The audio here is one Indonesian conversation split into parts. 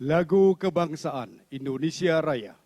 Lagu Kebangsaan Indonesia Raya.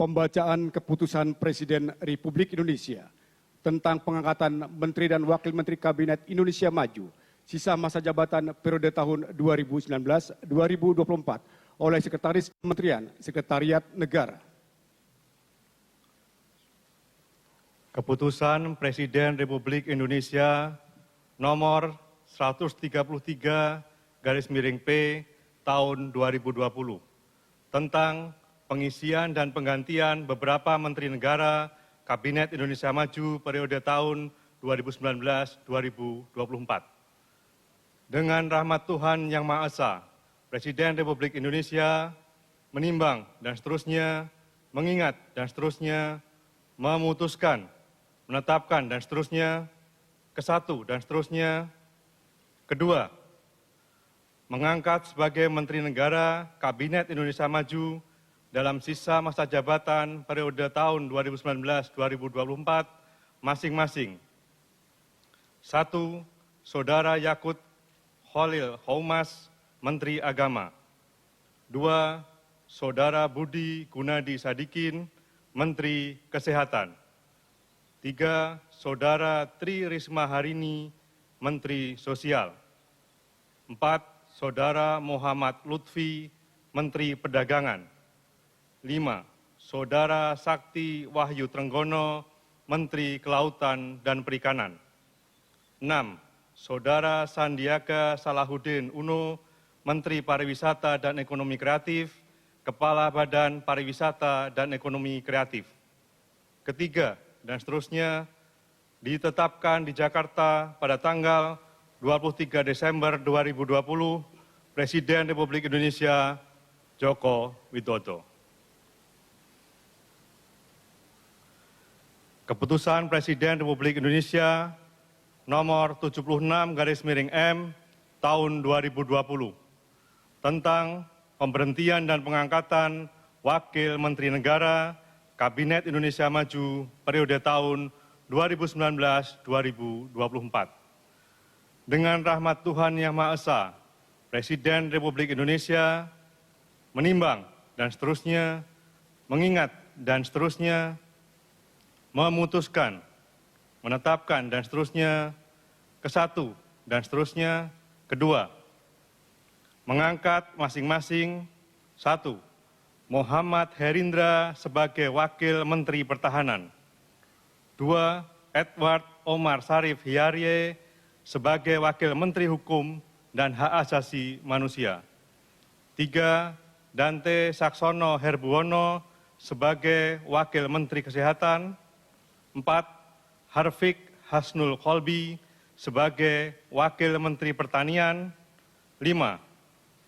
Pembacaan keputusan Presiden Republik Indonesia tentang pengangkatan Menteri dan Wakil Menteri Kabinet Indonesia Maju sisa masa jabatan periode tahun 2019-2024 oleh Sekretaris Kementerian Sekretariat Negara. Keputusan Presiden Republik Indonesia nomor 133/P tahun 2020 tentang pengisian dan penggantian beberapa Menteri Negara Kabinet Indonesia Maju periode tahun 2019-2024. Dengan rahmat Tuhan Yang Maha Esa, Presiden Republik Indonesia menimbang dan seterusnya, mengingat dan seterusnya, memutuskan, menetapkan dan seterusnya, kesatu dan seterusnya, kedua, mengangkat sebagai Menteri Negara Kabinet Indonesia Maju dalam sisa masa jabatan periode tahun 2019-2024 masing-masing. 1. Saudara Yakut Khalil Qaumas, Menteri Agama. 2. Saudara Budi Gunadi Sadikin, Menteri Kesehatan. 3. Saudara Tri Risma Harini, Menteri Sosial. 4. Saudara Muhammad Lutfi, Menteri Perdagangan. 5. Saudara Sakti Wahyu Trenggono, Menteri Kelautan dan Perikanan. 6. Saudara Sandiaga Salahuddin Uno, Menteri Pariwisata dan Ekonomi Kreatif, Kepala Badan Pariwisata dan Ekonomi Kreatif. Ketiga, dan seterusnya, ditetapkan di Jakarta pada tanggal 23 Desember 2020, Presiden Republik Indonesia Joko Widodo. Keputusan Presiden Republik Indonesia nomor 76/M tahun 2020 tentang pemberhentian dan pengangkatan Wakil Menteri Negara Kabinet Indonesia Maju periode tahun 2019-2024. Dengan rahmat Tuhan Yang Maha Esa, Presiden Republik Indonesia menimbang dan seterusnya, mengingat dan seterusnya, memutuskan, menetapkan dan seterusnya, kesatu dan seterusnya, kedua, mengangkat masing-masing, 1. Muhammad Herindra sebagai Wakil Menteri Pertahanan. 2. Edward Omar Syarif Hiyarye sebagai Wakil Menteri Hukum dan Hak Asasi Manusia. 3. Dante Saksono Herbuwono sebagai Wakil Menteri Kesehatan. 4. Harfiq Hasnul Kolbi sebagai Wakil Menteri Pertanian. 5.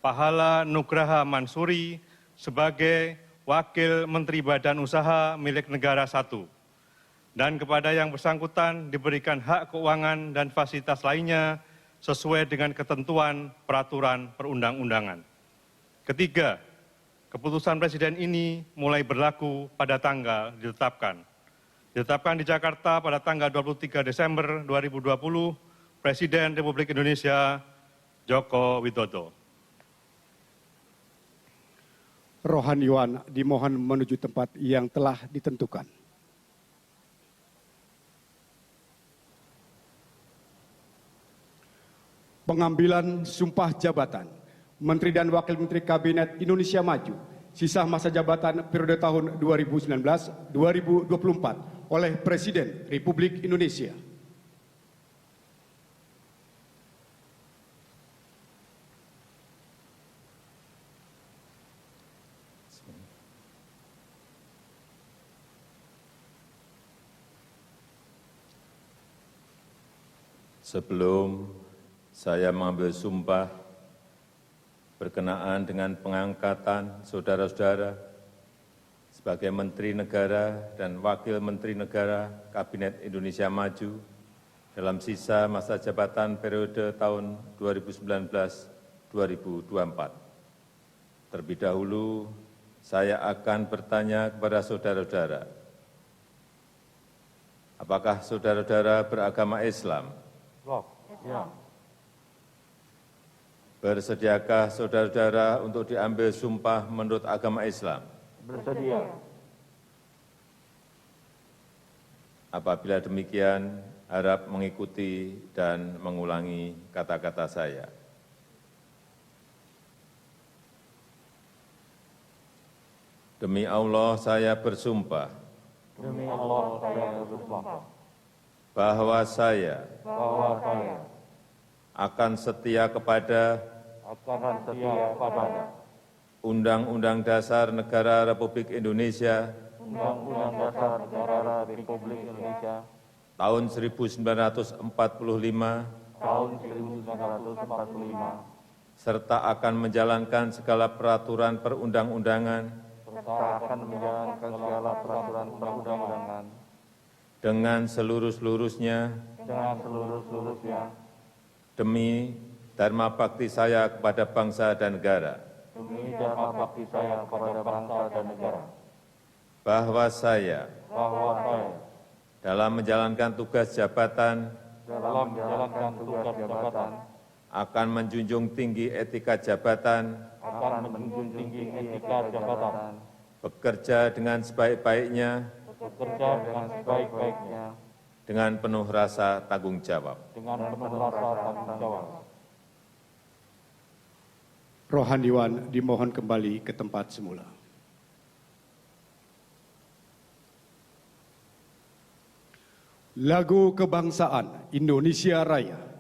Pahala Nugraha Mansuri sebagai Wakil Menteri Badan Usaha milik negara 1, dan kepada yang bersangkutan diberikan hak keuangan dan fasilitas lainnya sesuai dengan ketentuan peraturan perundang-undangan. Ketiga, keputusan Presiden ini mulai berlaku pada tanggal ditetapkan. Ditetapkan di Jakarta pada tanggal 23 Desember 2020, Presiden Republik Indonesia Joko Widodo. Rohaniwan dimohon menuju tempat yang telah ditentukan. Pengambilan sumpah jabatan Menteri dan Wakil Menteri Kabinet Indonesia Maju sisa masa jabatan periode tahun 2019-2024 oleh Presiden Republik Indonesia. Sebelum saya mengambil sumpah berkenaan dengan pengangkatan saudara-saudara sebagai Menteri Negara dan Wakil Menteri Negara Kabinet Indonesia Maju dalam sisa masa jabatan periode tahun 2019-2024. Terlebih dahulu, saya akan bertanya kepada saudara-saudara, apakah saudara-saudara beragama Islam? Ya. Bersediakah saudara-saudara untuk diambil sumpah menurut agama Islam? Bersedia. Apabila demikian, harap mengikuti dan mengulangi kata-kata saya. Demi Allah saya bersumpah Demi Allah saya bersumpah bahwa saya bahwa saya akan setia kepada akan setia kepada Undang-Undang Dasar Negara Republik Indonesia Undang-Undang Dasar Negara Republik Indonesia tahun 1945 tahun 1945 serta akan menjalankan segala peraturan perundang-undangan serta akan menjalankan segala peraturan perundang-undangan dengan seluruh-seluruhnya dengan seluruh-seluruhnya demi dharma bakti saya kepada bangsa dan negara, demi dharma bakti saya kepada bangsa dan negara, bahwa saya bahwa saya dalam menjalankan tugas jabatan dalam menjalankan tugas jabatan akan menjunjung tinggi etika jabatan, akan menjunjung tinggi etika jabatan, bekerja dengan sebaik-baiknya, bekerja dengan sebaik-baiknya, dengan penuh rasa tanggung jawab. dengan penuh rasa tanggung jawab. Rohaniwan dimohon kembali ke tempat semula. Lagu Kebangsaan Indonesia Raya.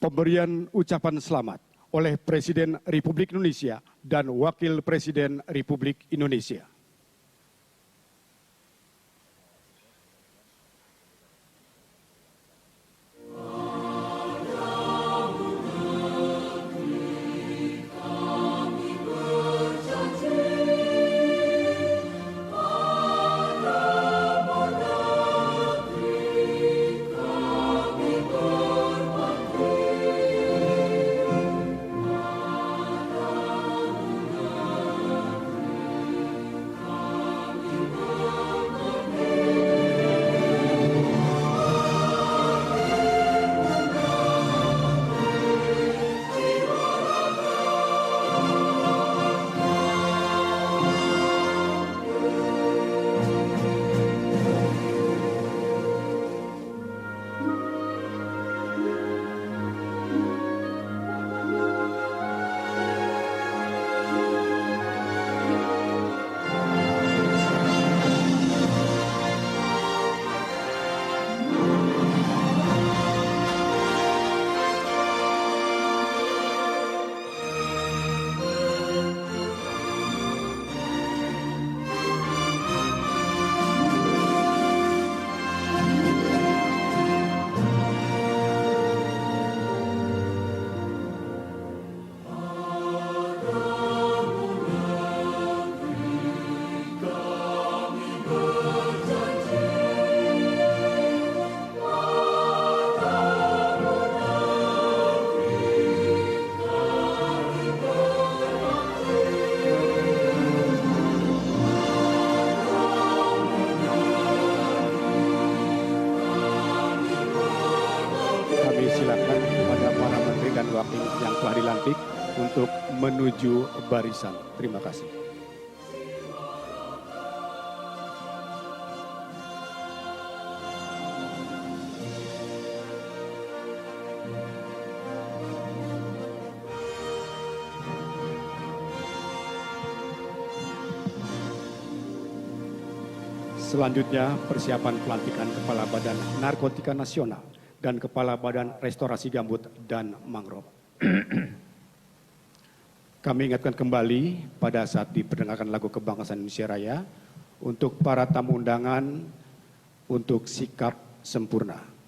Pemberian ucapan selamat oleh Presiden Republik Indonesia dan Wakil Presiden Republik Indonesia. Silakan kepada para menteri dan wakil yang telah dilantik untuk menuju barisan. Terima kasih. Selanjutnya, persiapan pelantikan Kepala Badan Narkotika Nasional dan Kepala Badan Restorasi Gambut dan Mangrove. Kami ingatkan kembali pada saat diperdengarkan lagu kebangsaan Indonesia Raya untuk para tamu undangan untuk sikap sempurna.